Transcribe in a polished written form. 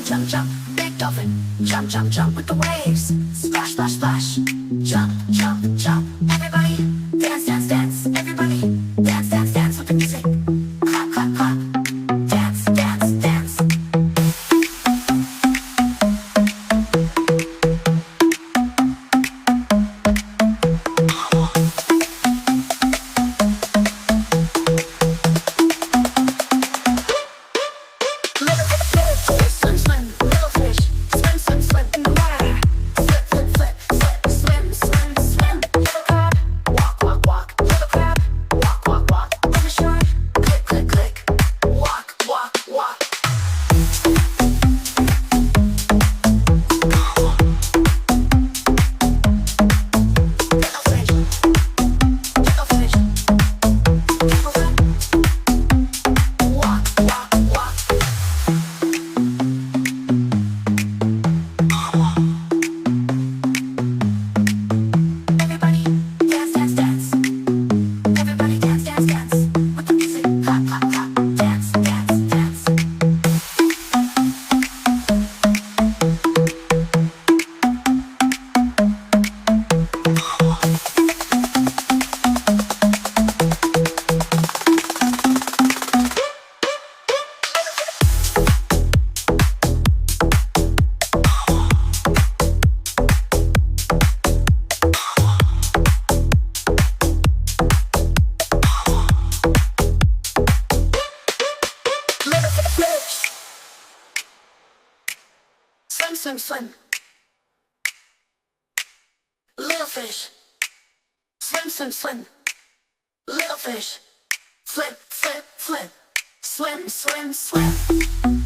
jump, jump, big dolphin. Jump, jump, jump with the waves. Splash, splash, splash. Jump, jump, jump. Everybody dance, dance, dance. Everybody dance, dance, dance with the music. Clap, clap, clap. Dance, dance, dance. Swim, swim, swim. Little fish. Swim, swim, swim. Little fish. Flip, flip, flip. Swim, swim, swim.